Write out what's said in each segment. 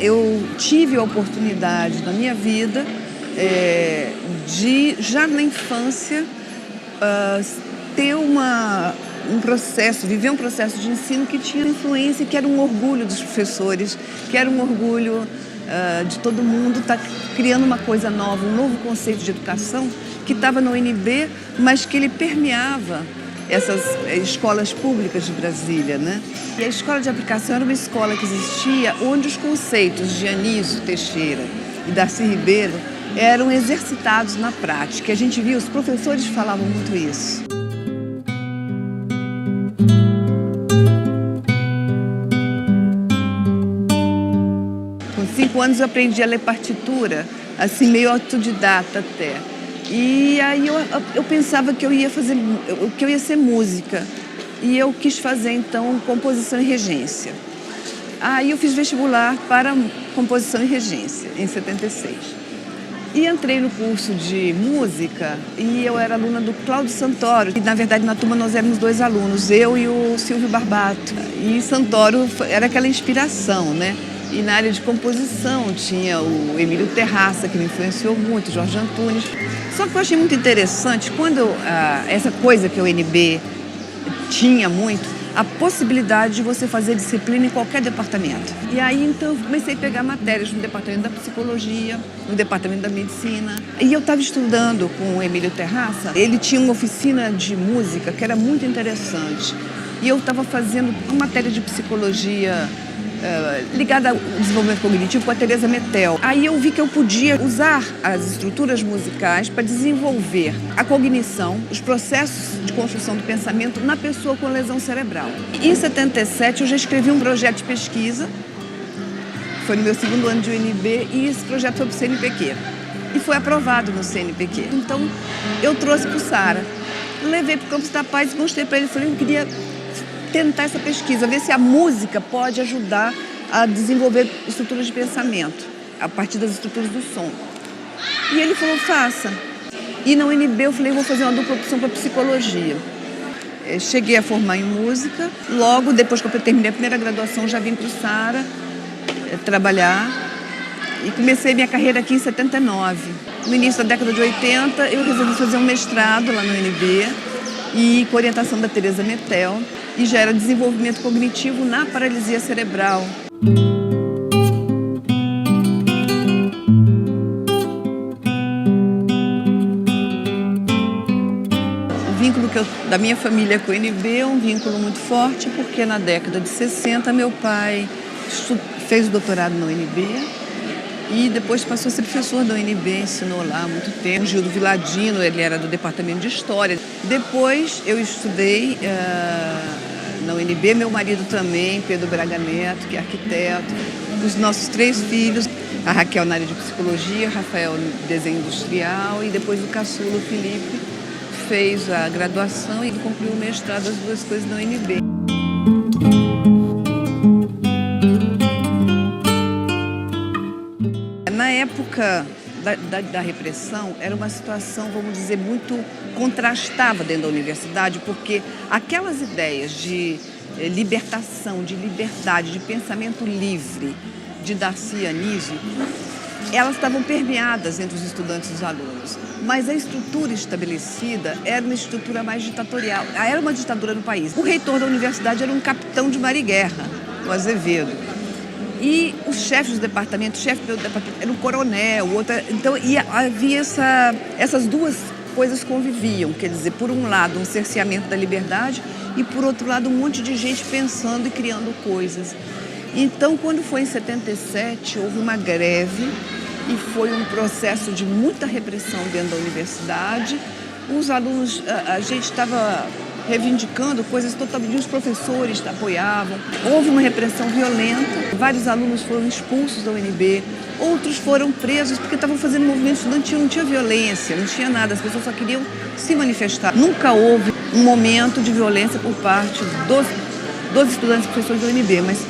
eu tive a oportunidade na minha vida de, já na infância, ter viver um processo de ensino que tinha influência, que era um orgulho dos professores, que era um orgulho de todo mundo estar criando uma coisa nova, um novo conceito de educação que estava no UNB, mas que ele permeava essas escolas públicas de Brasília, né? E a escola de aplicação era uma escola que existia onde os conceitos de Anísio Teixeira e Darcy Ribeiro eram exercitados na prática. A gente viu, os professores falavam muito isso. Com 5 anos eu aprendi a ler partitura, assim, meio autodidata até. E aí eu pensava que eu ia ser música. E eu quis fazer, então, composição e regência. Aí eu fiz vestibular para composição e regência, em 76. E entrei no curso de música e eu era aluna do Cláudio Santoro. E, na verdade, na turma nós éramos 2 alunos, eu e o Silvio Barbato. E Santoro era aquela inspiração, né? E na área de composição tinha o Emílio Terraça, que me influenciou muito, Jorge Antunes. Só que eu achei muito interessante, quando essa coisa que o UNB tinha muito, a possibilidade de você fazer disciplina em qualquer departamento. E aí, então, eu comecei a pegar matérias no departamento da psicologia, no departamento da medicina. E eu estava estudando com o Emílio Terraça. Ele tinha uma oficina de música que era muito interessante. E eu estava fazendo uma matéria de psicologia ligada ao desenvolvimento cognitivo com a Teresa Metel. Aí eu vi que eu podia usar as estruturas musicais para desenvolver a cognição, os processos de construção do pensamento na pessoa com lesão cerebral. Em 77 eu já escrevi um projeto de pesquisa, foi no meu 2º ano de UNB, e esse projeto foi para o CNPq. E foi aprovado no CNPq. Então eu trouxe para o Sara, levei para o Campus da Paz e mostrei para ele, falei que eu queria tentar essa pesquisa, ver se a música pode ajudar a desenvolver estruturas de pensamento, a partir das estruturas do som. E ele falou, faça. E na UNB eu falei, vou fazer uma dupla opção para psicologia. Cheguei a formar em música, logo depois que eu terminei a primeira graduação, já vim para o Sara trabalhar e comecei minha carreira aqui em 79. No início da década de 80, eu resolvi fazer um mestrado lá no UNB, e com orientação da Teresa Metel, e já era desenvolvimento cognitivo na paralisia cerebral. O vínculo da minha família com o UNB é um vínculo muito forte, porque na década de 60 meu pai fez o doutorado na UNB e depois passou a ser professor da UNB, ensinou lá há muito tempo. Gildo Viladino, ele era do departamento de História. Depois eu estudei na UNB, meu marido também, Pedro Braga Neto, que é arquiteto. Os nossos 3 filhos, a Raquel na área de psicologia, Rafael no desenho industrial, e depois o caçula, o Felipe, fez a graduação e concluiu o mestrado, as 2 coisas na UNB. Na época da repressão, era uma situação, vamos dizer, muito contrastada dentro da universidade, porque aquelas ideias de libertação, de liberdade, de pensamento livre de Darcy e Anísio, elas estavam permeadas entre os estudantes e os alunos. Mas a estrutura estabelecida era uma estrutura mais ditatorial, era uma ditadura no país. O reitor da universidade era um capitão de mar e guerra, o Azevedo. E o chefe do departamento, era um coronel, então havia essas 2 coisas conviviam, quer dizer, por um lado um cerceamento da liberdade e por outro lado um monte de gente pensando e criando coisas. Então, quando foi em 77, houve uma greve e foi um processo de muita repressão dentro da universidade. Os alunos, a gente estava reivindicando coisas totalmente, os professores apoiavam. Houve uma repressão violenta, vários alunos foram expulsos da UNB, outros foram presos porque estavam fazendo movimento estudantil, não tinha violência, não tinha nada, as pessoas só queriam se manifestar. Nunca houve um momento de violência por parte dos estudantes e professores da UNB, mas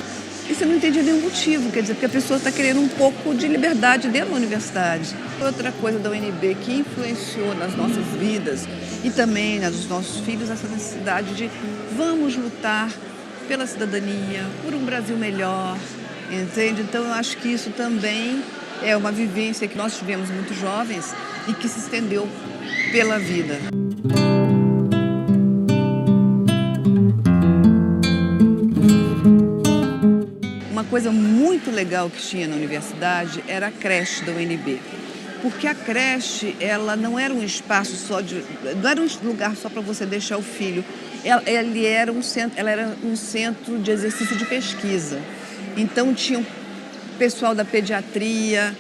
isso eu não entendi nenhum motivo, quer dizer, porque a pessoa está querendo um pouco de liberdade dentro da universidade. Outra coisa da UNB que influenciou nas nossas vidas e também nas dos nossos filhos, essa necessidade de vamos lutar pela cidadania, por um Brasil melhor, entende? Então eu acho que isso também é uma vivência que nós tivemos muito jovens e que se estendeu pela vida. Uma coisa muito legal que tinha na universidade era a creche da UNB. Porque a creche, ela não era um espaço não era um lugar só para você deixar o filho. Ela era um centro de exercício de pesquisa. Então tinha o pessoal da pediatria,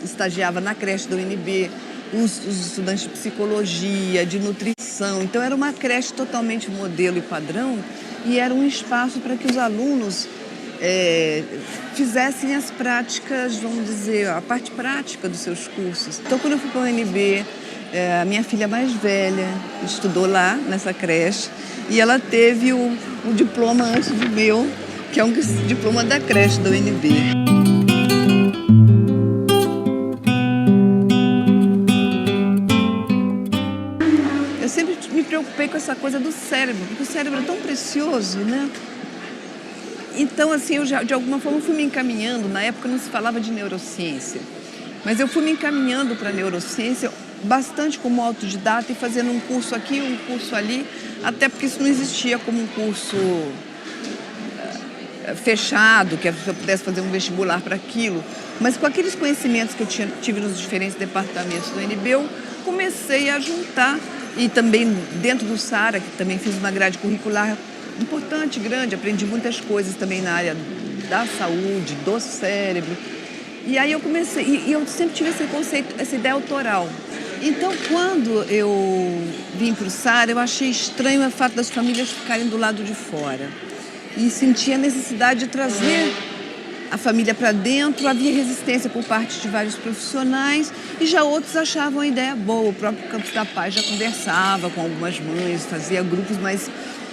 estagiava na creche da UNB, os estudantes de psicologia, de nutrição. Então era uma creche totalmente modelo e padrão e era um espaço para que os alunos fizessem as práticas, vamos dizer, a parte prática dos seus cursos. Então, quando eu fui para a UNB, a minha filha mais velha estudou lá, nessa creche, e ela teve o diploma antes do meu, que é um diploma da creche da UNB. Eu sempre me preocupei com essa coisa do cérebro, porque o cérebro é tão precioso, né? Então, assim, eu já, de alguma forma, fui me encaminhando. Na época não se falava de neurociência, mas eu fui me encaminhando para a neurociência bastante como autodidata e fazendo um curso aqui, um curso ali, até porque isso não existia como um curso fechado, que a pessoa pudesse fazer um vestibular para aquilo. Mas com aqueles conhecimentos que eu tive nos diferentes departamentos do UNB, eu comecei a juntar. E também dentro do SARA, que também fiz uma grade curricular importante, grande, aprendi muitas coisas também na área da saúde, do cérebro. E aí eu comecei, e eu sempre tive esse conceito, essa ideia autoral. Então, quando eu vim para o SARA, eu achei estranho o fato das famílias ficarem do lado de fora. E senti a necessidade de trazer a família para dentro. Havia resistência por parte de vários profissionais e já outros achavam a ideia boa. O próprio Campus da Paz já conversava com algumas mães, fazia grupos, mas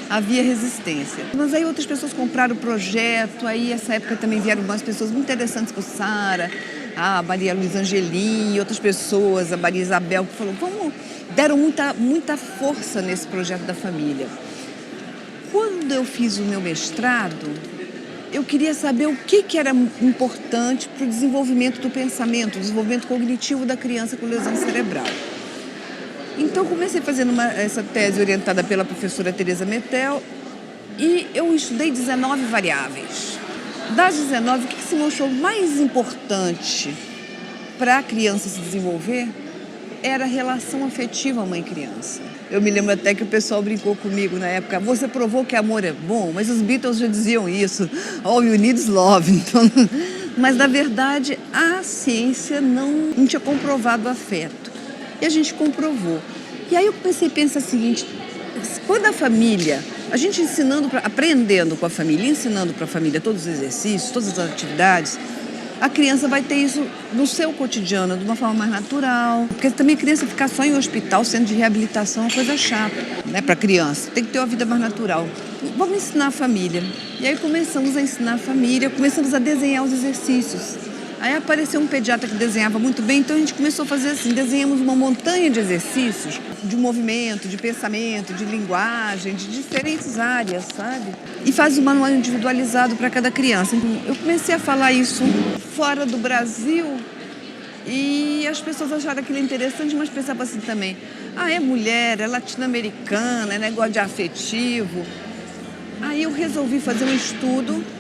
havia resistência. Mas aí outras pessoas compraram o projeto, aí nessa época também vieram algumas pessoas muito interessantes para o SARA, a Maria Luísa Angelim e outras pessoas, a Maria Isabel, que deram muita força nesse projeto da família. Quando eu fiz o meu mestrado, eu queria saber o que era importante para o desenvolvimento do pensamento, o desenvolvimento cognitivo da criança com lesão cerebral. Então, comecei fazendo essa tese orientada pela professora Teresa Metel e eu estudei 19 variáveis. Das 19, o que se mostrou mais importante para a criança se desenvolver era a relação afetiva mãe-criança. Eu me lembro até que o pessoal brincou comigo na época: você provou que amor é bom, mas os Beatles já diziam isso, all you need is love. Então, mas, na verdade, a ciência não tinha comprovado o afeto. E a gente comprovou. E aí eu comecei a pensar o seguinte: quando a família, a gente aprendendo com a família, ensinando para a família todos os exercícios, todas as atividades, a criança vai ter isso no seu cotidiano, de uma forma mais natural. Porque também a criança ficar só em hospital, centro de reabilitação, é uma coisa chata, né, para a criança. Tem que ter uma vida mais natural. Vamos ensinar a família. E aí começamos a ensinar a família, começamos a desenhar os exercícios. Aí apareceu um pediatra que desenhava muito bem, então a gente começou a fazer assim, desenhamos uma montanha de exercícios, de movimento, de pensamento, de linguagem, de diferentes áreas, sabe? E faz um manual individualizado para cada criança. Então, eu comecei a falar isso fora do Brasil e as pessoas acharam aquilo interessante, mas pensavam assim também: ah, é mulher, é latino-americana, é negócio de afetivo. Aí eu resolvi fazer um estudo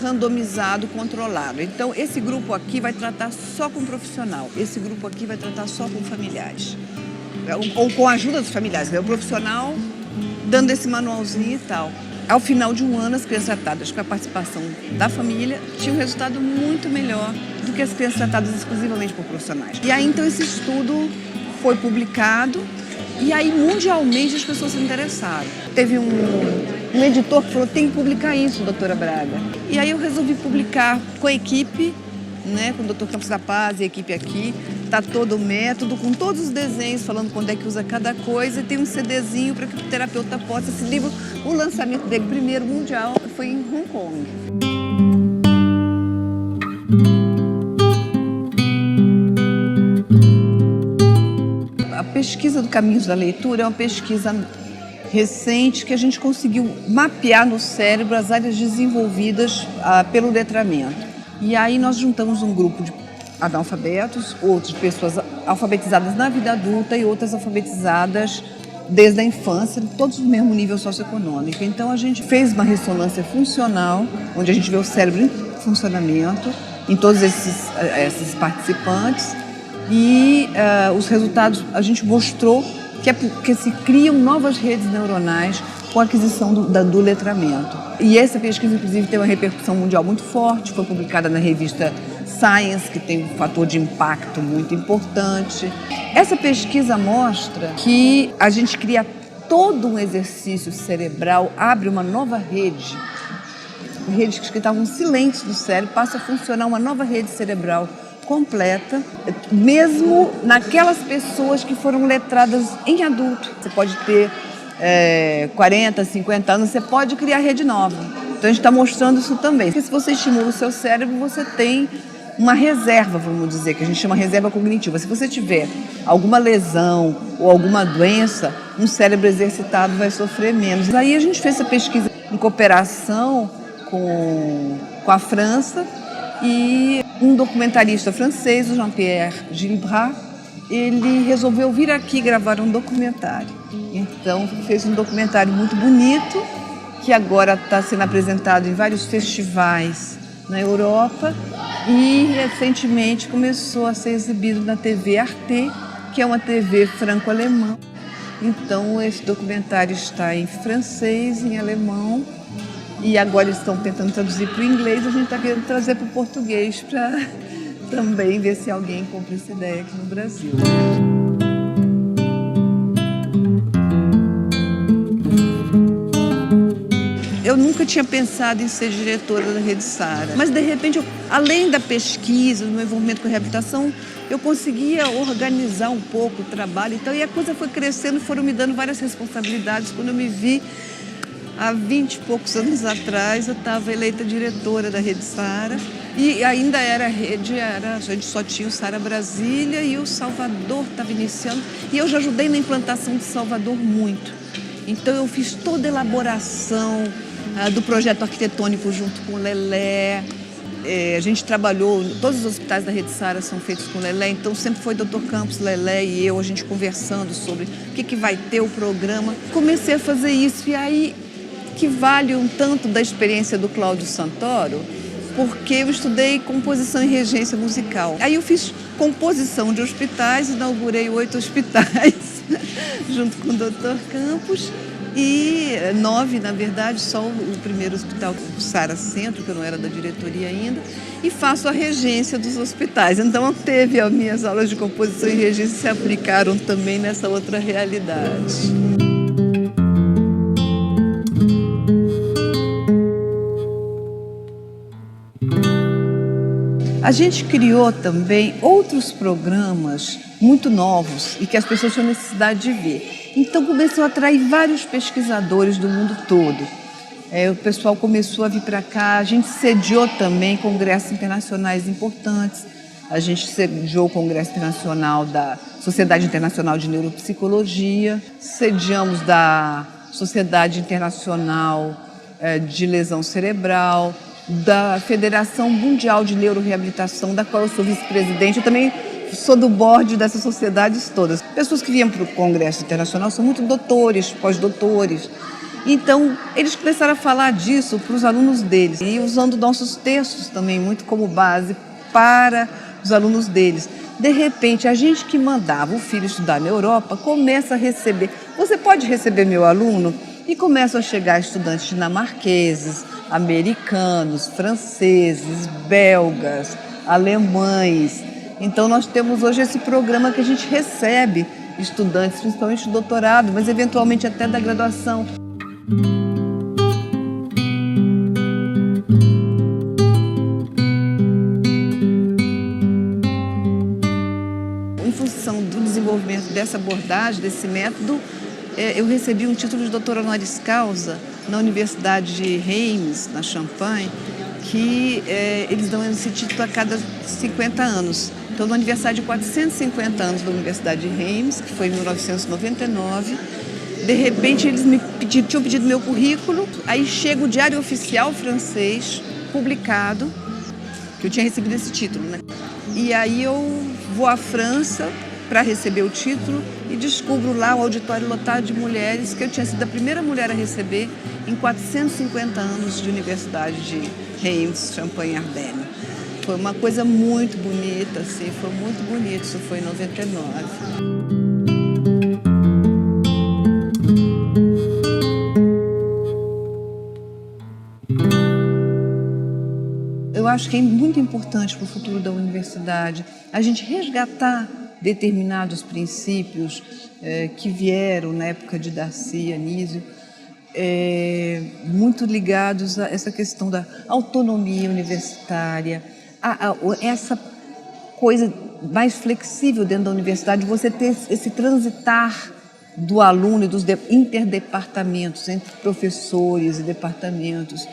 randomizado, controlado. Então, esse grupo aqui vai tratar só com profissional, esse grupo aqui vai tratar só com familiares, ou com a ajuda dos familiares, o profissional dando esse manualzinho e tal. Ao final de um ano, as crianças tratadas com a participação da família tinham um resultado muito melhor do que as crianças tratadas exclusivamente por profissionais. E aí, então, esse estudo foi publicado e aí, mundialmente, as pessoas se interessaram. Teve um editor que falou: tem que publicar isso, doutora Braga. E aí eu resolvi publicar com a equipe, né, com o doutor Campos da Paz e a equipe aqui. Está todo o método, com todos os desenhos, falando quando é que usa cada coisa. E tem um CDzinho para que o terapeuta possa. Esse livro, o lançamento dele, primeiro mundial, foi em Hong Kong. A pesquisa do Caminhos da Leitura é uma pesquisa recente que a gente conseguiu mapear no cérebro as áreas desenvolvidas pelo letramento. E aí nós juntamos um grupo de analfabetos, outras pessoas alfabetizadas na vida adulta e outras alfabetizadas desde a infância, todos no mesmo nível socioeconômico. Então a gente fez uma ressonância funcional, onde a gente vê o cérebro em funcionamento, em todos esses participantes, e os resultados a gente mostrou que se criam novas redes neuronais com a aquisição do letramento. E essa pesquisa, inclusive, tem uma repercussão mundial muito forte, foi publicada na revista Science, que tem um fator de impacto muito importante. Essa pesquisa mostra que a gente cria todo um exercício cerebral, abre uma nova rede. Redes que estavam silentes do cérebro, passa a funcionar uma nova rede cerebral completa, mesmo naquelas pessoas que foram letradas em adulto. Você pode ter 40, 50 anos, você pode criar rede nova. Então a gente está mostrando isso também. Porque se você estimula o seu cérebro, você tem uma reserva, vamos dizer, que a gente chama reserva cognitiva. Se você tiver alguma lesão ou alguma doença, um cérebro exercitado vai sofrer menos. Aí a gente fez essa pesquisa em cooperação com a França, e um documentarista francês, o Jean-Pierre Gilbrat, ele resolveu vir aqui gravar um documentário. Então fez um documentário muito bonito, que agora está sendo apresentado em vários festivais na Europa e recentemente começou a ser exibido na TV Arte, que é uma TV franco-alemã. Então esse documentário está em francês, em alemão, e agora eles estão tentando traduzir para o inglês, a gente está querendo trazer para o português para também ver se alguém compra essa ideia aqui no Brasil. Eu nunca tinha pensado em ser diretora da Rede Sara, mas de repente, além da pesquisa, do meu envolvimento com a reabilitação, eu conseguia organizar um pouco o trabalho. Então, e a coisa foi crescendo, foram me dando várias responsabilidades. Quando eu me vi, há 20 e poucos anos atrás, eu estava eleita diretora da Rede Sara e ainda a gente só tinha o Sara Brasília e o Salvador estava iniciando, e eu já ajudei na implantação de Salvador muito. Então eu fiz toda a elaboração do projeto arquitetônico junto com o Lelé. A gente trabalhou, todos os hospitais da Rede Sara são feitos com o Lelé, então sempre foi Dr. Campos, Lelé e eu, a gente conversando sobre o que vai ter o programa. Comecei a fazer isso, e aí que vale um tanto da experiência do Cláudio Santoro, porque eu estudei composição e regência musical. Aí eu fiz composição de hospitais, inaugurei 8 hospitais junto com o Dr. Campos, e 9, na verdade, só o primeiro hospital, o Sara Centro, que eu não era da diretoria ainda, e faço a regência dos hospitais. Então, teve as minhas aulas de composição e regência se aplicaram também nessa outra realidade. A gente criou também outros programas muito novos e que as pessoas tinham necessidade de ver. Então começou a atrair vários pesquisadores do mundo todo. O pessoal começou a vir para cá, a gente sediou também congressos internacionais importantes. A gente sediou o Congresso Internacional da Sociedade Internacional de Neuropsicologia, sediamos da Sociedade Internacional de Lesão Cerebral, da Federação Mundial de Neuroreabilitação, da qual eu sou vice-presidente. Eu também sou do board dessas sociedades todas. Pessoas que vinham para o Congresso Internacional são muito doutores, pós-doutores. Então, eles começaram a falar disso para os alunos deles e usando nossos textos também muito como base para os alunos deles. De repente, a gente que mandava o filho estudar na Europa começa a receber. Você pode receber meu aluno? E começam a chegar estudantes dinamarqueses, americanos, franceses, belgas, alemães. Então nós temos hoje esse programa que a gente recebe estudantes, principalmente do doutorado, mas eventualmente até da graduação. Em função do desenvolvimento dessa abordagem, desse método, eu recebi um título de doutor honoris causa na Universidade de Reims, na Champagne, que eles dão esse título a cada 50 anos. Então, no aniversário de 450 anos da Universidade de Reims, que foi em 1999, De repente eles tinham pedido meu currículo, aí chega o Diário Oficial francês, publicado, que eu tinha recebido esse título, né? E aí eu vou à França para receber o título e descubro lá o auditório lotado de mulheres, que eu tinha sido a primeira mulher a receber em 450 anos de universidade de Reims, Champagne-Ardenne. Foi uma coisa muito bonita, assim, foi muito bonito, isso foi em 99. Eu acho que é muito importante para o futuro da universidade a gente resgatar determinados princípios que vieram na época de Darcy e Anísio, muito ligados a essa questão da autonomia universitária, essa coisa mais flexível dentro da universidade, você ter esse transitar do aluno e dos interdepartamentos, entre professores e departamentos.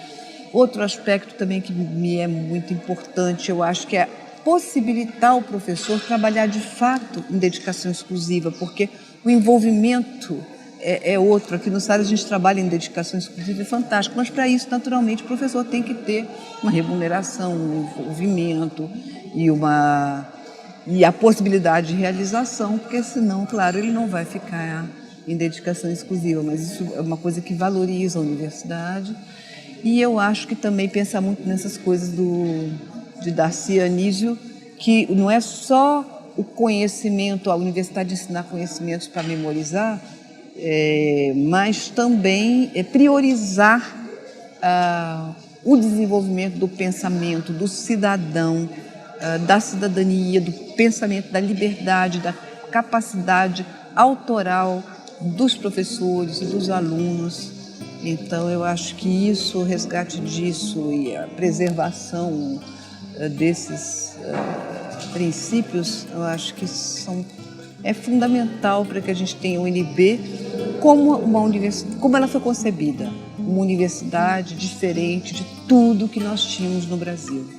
Outro aspecto também que me é muito importante, eu acho que é possibilitar o professor trabalhar de fato em dedicação exclusiva, porque o envolvimento é outro. Aqui no SARS a gente trabalha em dedicação exclusiva, é fantástico, mas para isso, naturalmente, o professor tem que ter uma remuneração, um envolvimento e a possibilidade de realização, porque senão, claro, ele não vai ficar em dedicação exclusiva, mas isso é uma coisa que valoriza a universidade. E eu acho que também pensa muito nessas coisas de Darcy e Anísio, que não é só o conhecimento, a universidade ensinar conhecimentos para memorizar, mas também priorizar o desenvolvimento do pensamento, do cidadão, da cidadania, do pensamento, da liberdade, da capacidade autoral dos professores e dos alunos. Então, eu acho que isso, o resgate disso e a preservação desses princípios, eu acho que é fundamental para que a gente tenha o UNB como uma universidade, como ela foi concebida, uma universidade diferente de tudo que nós tínhamos no Brasil.